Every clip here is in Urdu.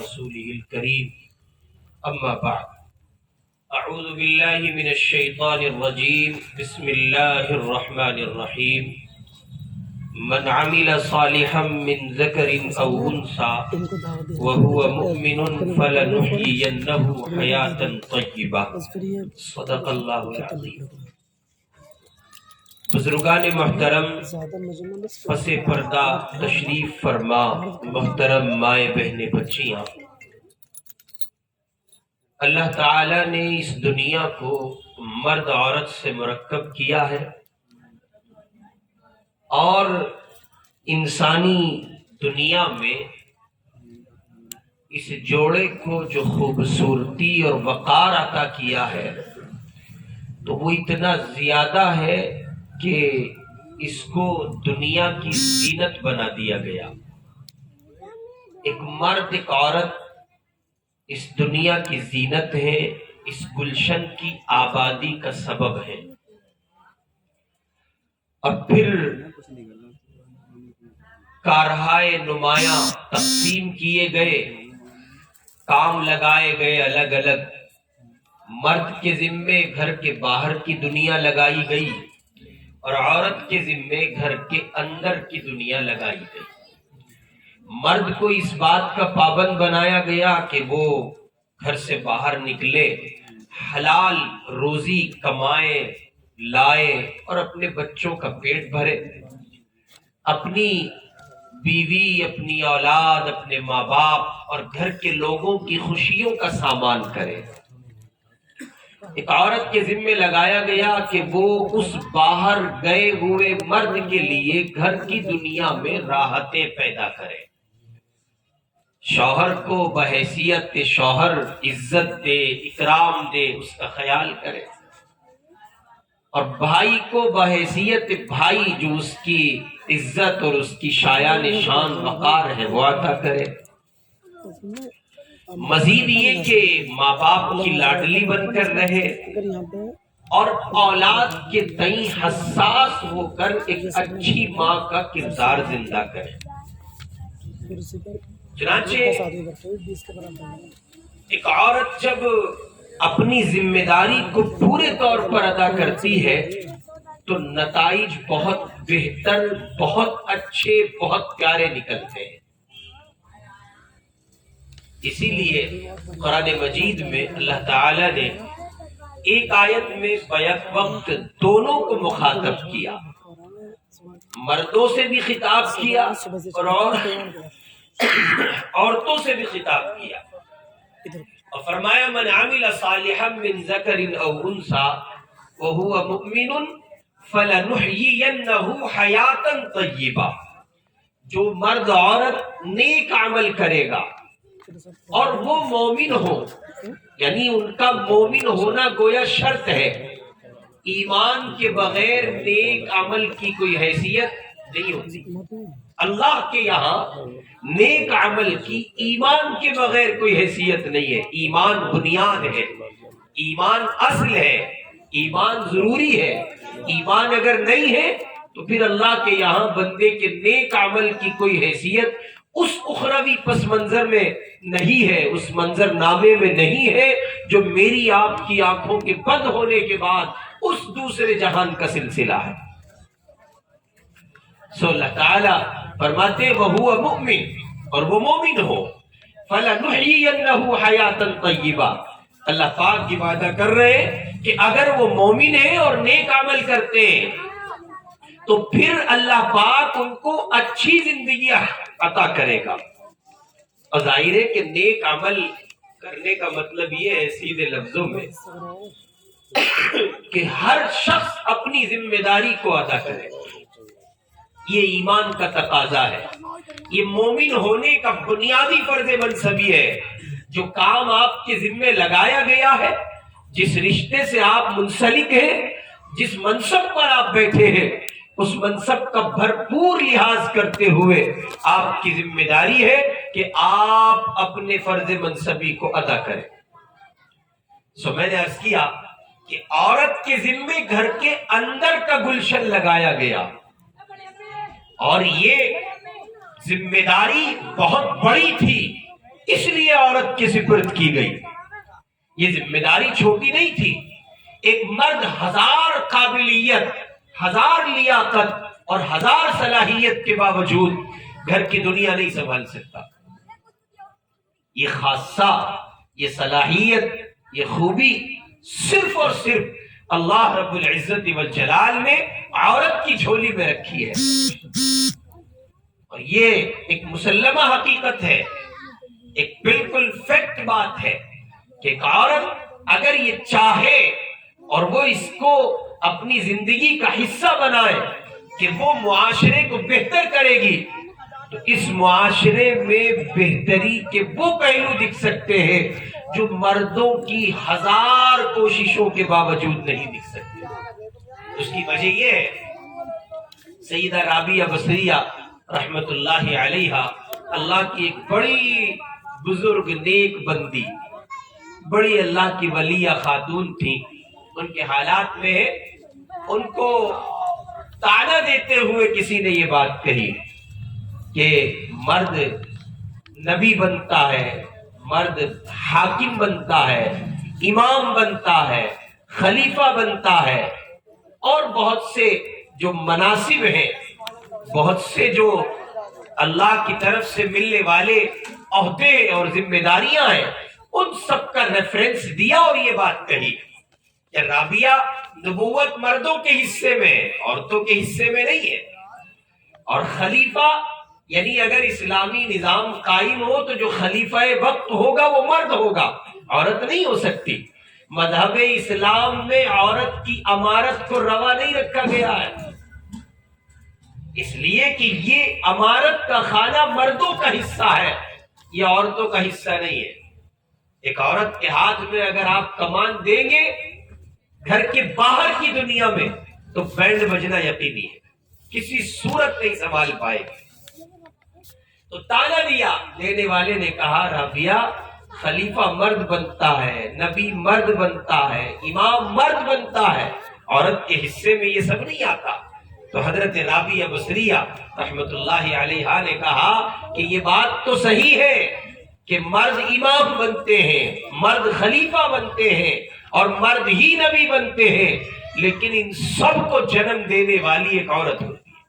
رسوله الكريم أما بعد أعوذ بالله من الشيطان الرجيم بسم الله الرحمن الرحيم من عمل صالحا من ذكر أو أنثى وهو مؤمن فلنحيينه حياة طيبة صدق الله العظيم۔ بزرگان محترم، پس پردہ تشریف فرما محترم مائیں بہنیں بچیاں، اللہ تعالی نے اس دنیا کو مرد عورت سے مرکب کیا ہے اور انسانی دنیا میں اس جوڑے کو جو خوبصورتی اور وقار عطا کیا ہے تو وہ اتنا زیادہ ہے کہ اس کو دنیا کی زینت بنا دیا گیا۔ ایک مرد ایک عورت اس دنیا کی زینت ہے، اس گلشن کی آبادی کا سبب ہے۔ اور پھر کارہائے نمایاں تقسیم کیے گئے، کام لگائے گئے الگ الگ، مرد کے ذمے گھر کے باہر کی دنیا لگائی گئی اور عورت کے ذمے گھر کے اندر کی دنیا لگائی گئی۔ مرد کو اس بات کا پابند بنایا گیا کہ وہ گھر سے باہر نکلے، حلال روزی کمائے لائے اور اپنے بچوں کا پیٹ بھرے، اپنی بیوی، اپنی اولاد، اپنے ماں باپ اور گھر کے لوگوں کی خوشیوں کا سامان کرے۔ ایک عورت کے ذمے لگایا گیا کہ وہ اس باہر گئے ہوئے مرد کے لیے گھر کی دنیا میں راحتیں پیدا کرے، شوہر کو بحیثیت شوہر عزت دے، اکرام دے، اس کا خیال کرے، اور بھائی کو بحیثیت بھائی جو اس کی عزت اور اس کی شایان شان وقار ہے وہ عطا کرے۔ مزید یہ کہ ماں باپ کی لاڈلی بن کر رہے اور اولاد کے تئیں حساس ہو کر ایک اچھی ماں کا کردار زندہ کرے۔ چنانچہ ایک عورت جب اپنی ذمہ داری کو پورے طور پر ادا کرتی ہے تو نتائج بہت بہتر، بہت اچھے، بہت پیارے نکلتے ہیں۔ اسی لیے قرآن مجید میں اللہ تعالی نے ایک آیت میں بیک وقت دونوں کو مخاطب کیا، مردوں سے بھی خطاب کیا اور عورتوں سے بھی خطاب کیا، اور فرمایا من عمل صالحا من ذکر او انثى وهو مؤمن فلنحيينه حیاتا طیبہ۔ جو مرد عورت نیک عمل کرے گا اور وہ مومن ہو، یعنی ان کا مومن ہونا گویا شرط ہے، ایمان کے بغیر نیک عمل کی کوئی حیثیت نہیں ہوتی۔ اللہ کے یہاں نیک عمل کی ایمان کے بغیر کوئی حیثیت نہیں ہے۔ ایمان بنیاد ہے، ایمان اصل ہے، ایمان ضروری ہے۔ ایمان اگر نہیں ہے تو پھر اللہ کے یہاں بندے کے نیک عمل کی کوئی حیثیت اس اخروی پس منظر میں نہیں ہے، اس منظر نامے میں نہیں ہے جو میری آپ کی آنکھوں کے بند ہونے کے بعد اس دوسرے جہان کا سلسلہ ہے۔ سو اللہ تعالیٰ فرماتے وَهُوَ مُؤْمِن، اور وہ مومن ہو، فَلَنُحْيِيَنَّهُ حَيَاةً طَيِّبَةً۔ اللہ پاک کی وعدہ کر رہے ہیں کہ اگر وہ مومن ہیں اور نیک عمل کرتے ہیں تو پھر اللہ پاک ان کو اچھی زندگی عطا کرے گا۔ اور ظاہر ہے کہ نیک عمل کرنے کا مطلب یہ ہے سیدھے لفظوں میں کہ ہر شخص اپنی ذمہ داری کو ادا کرے۔ یہ ایمان کا تقاضا ہے، یہ مومن ہونے کا بنیادی فرض منصبی ہے۔ جو کام آپ کے ذمے لگایا گیا ہے، جس رشتے سے آپ منسلک ہیں، جس منصب پر آپ بیٹھے ہیں، اس منصب کا بھرپور لحاظ کرتے ہوئے آپ کی ذمہ داری ہے کہ آپ اپنے فرض منصبی کو ادا کریں۔ سو میں نے عرض کیا کہ عورت کے ذمے گھر کے اندر کا گلشن لگایا گیا، اور یہ ذمہ داری بہت بڑی تھی اس لیے عورت کے سپرد کی گئی. یہ ذمہ داری چھوٹی نہیں تھی. ایک مرد 1000 قابلیت، 1000 لیاقت اور 1000 صلاحیت کے باوجود گھر کی دنیا نہیں سنبھال سکتا. یہ خاصہ، یہ صلاحیت، یہ خوبی صرف اور صرف اللہ رب العزت والجلال نے عورت کی جھولی میں رکھی ہے. اور یہ ایک مسلمہ حقیقت ہے، ایک بالکل فیکٹ بات ہے کہ ایک عورت اگر یہ چاہے اور وہ اس کو اپنی زندگی کا حصہ بنائے کہ وہ معاشرے کو بہتر کرے گی، تو اس معاشرے میں بہتری کے وہ پہلو دکھ سکتے ہیں جو مردوں کی 1000 کوششوں کے باوجود نہیں دکھ سکتے. اس کی وجہ یہ ہے، سیدہ رابعہ بصریہ رحمت اللہ علیہا اللہ کی ایک بڑی بزرگ نیک بندی، بڑی اللہ کی ولیہ خاتون تھی. ان کے حالات میں ان کو طعنہ دیتے ہوئے کسی نے یہ بات کہی کہ مرد نبی بنتا ہے، مرد حاکم بنتا ہے، امام بنتا ہے، خلیفہ بنتا ہے، اور بہت سے جو مناصب ہیں، بہت سے جو اللہ کی طرف سے ملنے والے عہدے اور ذمہ داریاں ہیں، ان سب کا ریفرنس دیا اور یہ بات کہی کہ رابعہ نبوت مردوں کے حصے میں ہے، عورتوں کے حصے میں نہیں ہے. اور خلیفہ یعنی اگر اسلامی نظام قائم ہو تو جو خلیفہ وقت ہوگا وہ مرد ہوگا، عورت نہیں ہو سکتی. مذہب اسلام میں عورت کی امارت کو روا نہیں رکھا گیا ہے، اس لیے کہ یہ امارت کا خانہ مردوں کا حصہ ہے، یہ عورتوں کا حصہ نہیں ہے. ایک عورت کے ہاتھ میں اگر آپ کمان دیں گے گھر کے باہر کی دنیا میں تو بینڈ بجنا یقینی ہے، کسی صورت نہیں سنبھال پائے گی. تو طعنہ دیا، دینے والے نے کہا رابعہ خلیفہ مرد بنتا ہے، نبی مرد بنتا ہے، امام مرد بنتا ہے، عورت کے حصے میں یہ سب نہیں آتا. تو حضرت رابعہ بصریہ رحمت اللہ علیہا نے کہا کہ یہ بات تو صحیح ہے کہ مرد امام بنتے ہیں، مرد خلیفہ بنتے ہیں اور مرد ہی نبی بنتے ہیں، لیکن ان سب کو جنم دینے والی ایک عورت ہوتی ہے.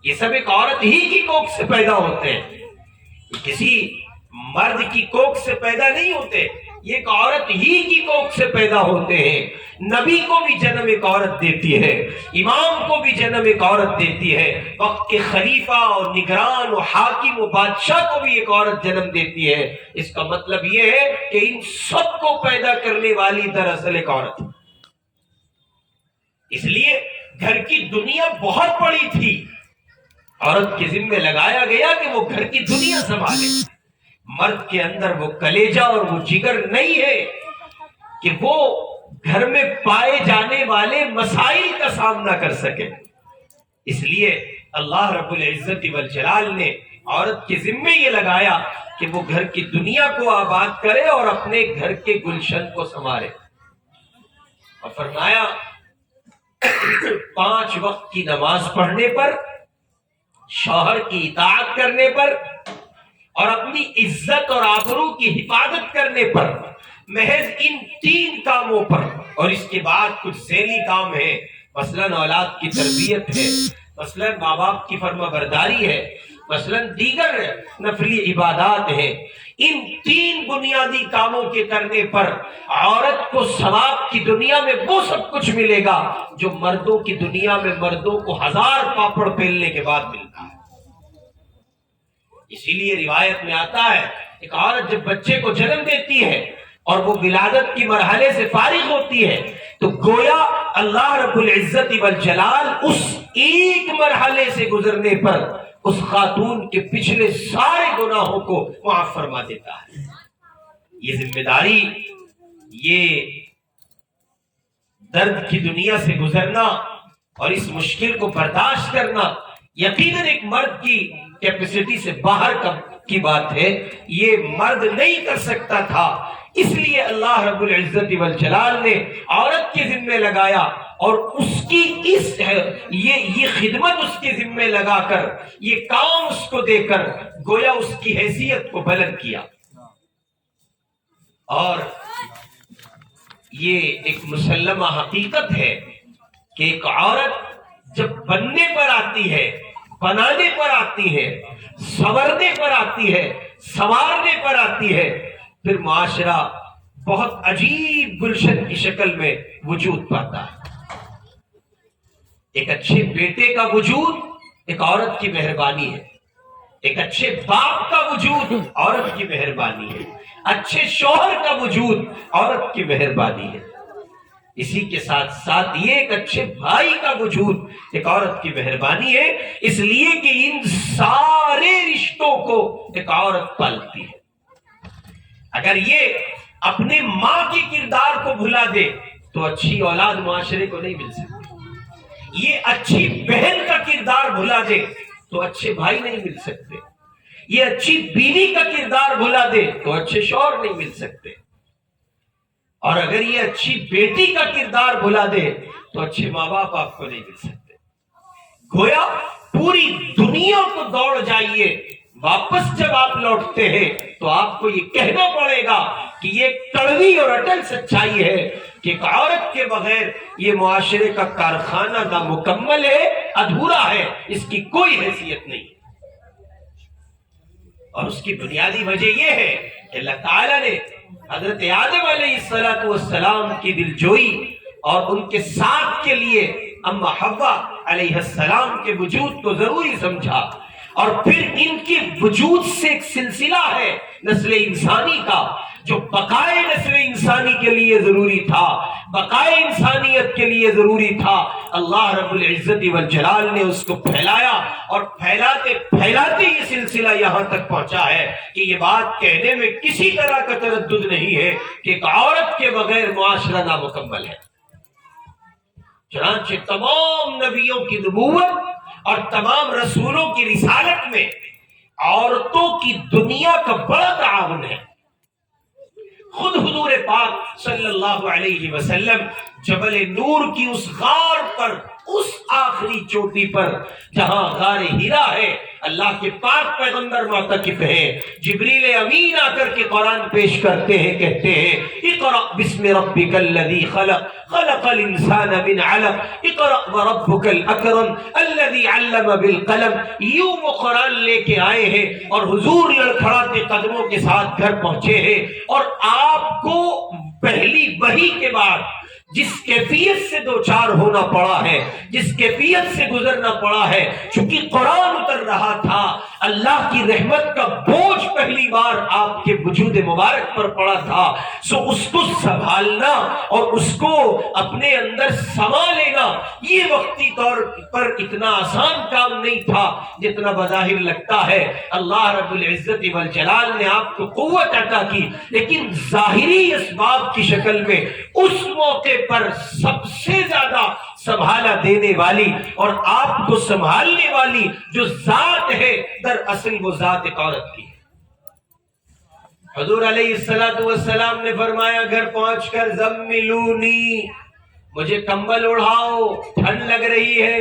یہ سب ایک عورت ہی کی کوکھ سے پیدا ہوتے ہیں، کسی مرد کی کوکھ سے پیدا نہیں ہوتے، یہ ایک عورت ہی کی کوکھ سے پیدا ہوتے ہیں. نبی کو بھی جنم ایک عورت دیتی ہے، امام کو بھی جنم ایک عورت دیتی ہے، وقت کے خلیفہ اور نگران و حاکم و بادشاہ کو بھی ایک عورت جنم دیتی ہے. اس کا مطلب یہ ہے کہ ان سب کو پیدا کرنے والی دراصل ایک عورت ہے. اس لیے گھر کی دنیا بہت بڑی تھی، عورت کے ذمہ لگایا گیا کہ وہ گھر کی دنیا سنبھالے. مرد کے اندر وہ کلیجہ اور وہ جگر نہیں ہے کہ وہ گھر میں پائے جانے والے مسائل کا سامنا کر سکے. اس لیے اللہ رب العزت والجلال نے عورت کے ذمے یہ لگایا کہ وہ گھر کی دنیا کو آباد کرے اور اپنے گھر کے گلشن کو سنوارے. اور فرمایا 5 وقت کی نماز پڑھنے پر، شوہر کی اطاعت کرنے پر اور اپنی عزت اور آبرو کی حفاظت کرنے پر، محض ان 3 کاموں پر، اور اس کے بعد کچھ ذیلی کام ہے، مثلاً اولاد کی تربیت ہے، مثلاً ماں باپ کی فرما برداری ہے، مثلاً دیگر نفلی عبادات ہیں. ان 3 بنیادی کاموں کے کرنے پر عورت کو ثواب کی دنیا میں وہ سب کچھ ملے گا جو مردوں کی دنیا میں مردوں کو 1000 پاپڑ پھیلنے کے بعد ملتا ہے. اسی لیے روایت میں آتا ہے ایک عورت جب بچے کو جنم دیتی ہے اور وہ ولادت کی مرحلے سے فارغ ہوتی ہے تو گویا اللہ رب العزت والجلال اس ایک مرحلے سے گزرنے پر اس خاتون کے پچھلے سارے گناہوں کو معاف فرما دیتا ہے. یہ ذمہ داری، یہ درد کی دنیا سے گزرنا اور اس مشکل کو برداشت کرنا یقیناً ایک مرد کی کیپیسٹی سے باہر کا کی بات ہے، یہ مرد نہیں کر سکتا تھا، اس لیے اللہ رب العزت والجلال نے عورت کے ذمے لگایا اور اس کی یہ خدمت اس کے ذمے لگا کر، یہ کام اس کو دے کر گویا اس کی حیثیت کو بلند کیا۔ اور یہ ایک مسلمہ حقیقت ہے کہ ایک عورت جب بننے پر آتی ہے، بنانے پر آتی ہے، سنورنے پر آتی ہے، سنوارنے پر آتی ہے، پھر معاشرہ بہت عجیب گلشن کی شکل میں وجود پاتا ہے۔ ایک اچھے بیٹے کا وجود ایک عورت کی مہربانی ہے، ایک اچھے باپ کا وجود عورت کی مہربانی ہے، اچھے شوہر کا وجود عورت کی مہربانی ہے۔ اسی کے ساتھ ساتھ یہ ایک اچھے بھائی کا وجود ایک عورت کی مہربانی ہے، اس لیے کہ ان سارے رشتوں کو ایک عورت پالتی ہے۔ اگر یہ اپنے ماں کے کردار کو بھلا دے تو اچھی اولاد معاشرے کو نہیں مل سکتی، یہ اچھی بہن کا کردار بھلا دے تو اچھے بھائی نہیں مل سکتے، یہ اچھی بیوی کا کردار بھلا دے تو اچھے شوہر نہیں مل سکتے، اور اگر یہ اچھی بیٹی کا کردار بھلا دے تو اچھے ماں باپ آپ کو نہیں مل سکتے۔ گویا پوری دنیا کو دوڑ جائیے، واپس جب آپ لوٹتے ہیں تو آپ کو یہ کہنا پڑے گا کہ یہ کڑوی اور اٹل سچائی ہے کہ ایک عورت کے بغیر یہ معاشرے کا کارخانہ نامکمل ہے، ادھورا ہے، اس کی کوئی حیثیت نہیں۔ اور اس کی بنیادی وجہ یہ ہے کہ اللہ تعالیٰ نے حضرت آدم علیہ السلام کی دلجوئی اور ان کے ساتھ کے لیے اما حوا علیہ السلام کے وجود کو ضروری سمجھا، اور پھر ان کے وجود سے ایک سلسلہ ہے نسل انسانی کا جو بقائے نسل انسانی کے لیے ضروری تھا، بقائے انسانیت کے لیے ضروری تھا۔ اللہ رب العزت والجلال نے اس کو پھیلایا، اور پھیلاتے پھیلاتے یہ سلسلہ یہاں تک پہنچا ہے کہ یہ بات کہنے میں کسی طرح کا تردد نہیں ہے کہ ایک عورت کے بغیر معاشرہ نامکمل ہے۔ چنانچہ تمام نبیوں کی نبوت اور تمام رسولوں کی رسالت میں عورتوں کی دنیا کا بڑا تعاون ہے۔ خود حضور پاک صلی اللہ علیہ وسلم جبل نور کی اس غار پر، اس آخری چوٹی پر جہاں غار ہیرا ہے، اللہ کے پاک پیغمبر معتکف ہیں، جبریل امین آ کر کے قرآن پیش کرتے ہیں، کہتے ہیں اقرأ بسم ربک الذی خلق خلق الانسان من علق اقرأ وربک الاکرم الذی علم بالقلم۔ یوں وہ قرآن لے کے آئے ہیں اور حضور لڑکھڑاتے قدموں کے ساتھ گھر پہنچے ہیں، اور آپ کو پہلی وحی کے بعد جس کیفیت سے دوچار ہونا پڑا ہے، جس کیفیت سے گزرنا پڑا ہے، چونکہ قرآن اتر رہا تھا، اللہ کی رحمت کا بوجھ پہلی بار آپ کے وجود مبارک پر پڑا تھا، سو اس کو سنبھالنا اور اس کو اپنے اندر سما لینا یہ وقتی طور پر اتنا آسان کام نہیں تھا جتنا بظاہر لگتا ہے۔ اللہ رب العزت والجلال نے آپ کو قوت عطا کی، لیکن ظاہری اسباب کی شکل میں اس موقع پر سب سے زیادہ سنبھالا دینے والی اور آپ کو سنبھالنے والی جو ذات ہے، دراصل وہ ذات ایک عورت کی ہے۔ حضور علیہ السلام نے فرمایا گھر پہنچ کر زملونی، مجھے کمبل اڑھاؤ، ٹھنڈ لگ رہی ہے،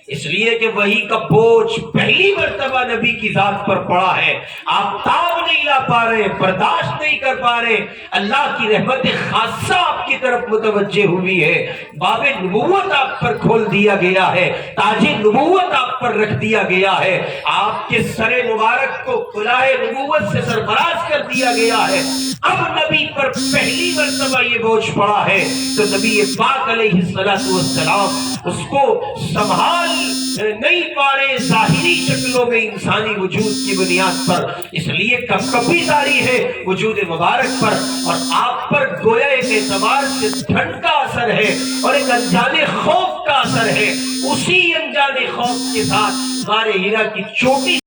اس لیے کہ وہی کا بوجھ پہلی مرتبہ نبی کی ذات پر پڑا ہے، آپ تاب نہیں لا پا رہے، برداشت نہیں کر پا رہے، اللہ کی رحمت خاصہ آپ کی طرف متوجہ ہوئی ہے، باب نبوت آپ پر کھول دیا گیا ہے، تاج نبوت آپ پر رکھ دیا گیا ہے، آپ کے سر مبارک کو کلاه نبوت سے سرفراز کر دیا گیا ہے، اب نبی پر پہلی مرتبہ یہ بوجھ پڑا ہے، تو نبی پاک علیہ السلام اس کو سنبھال نہیں پا رہے ظاہری شکلوں میں انسانی وجود کی بنیاد پر، اس لیے کپکپی جاری ہے وجود مبارک پر، اور آپ پر گویا ایک اعتبار سے ٹھنڈ کا اثر ہے اور ایک انجانے خوف کا اثر ہے۔ اسی انجانے خوف کے ساتھ غار ہیرا کی چوٹی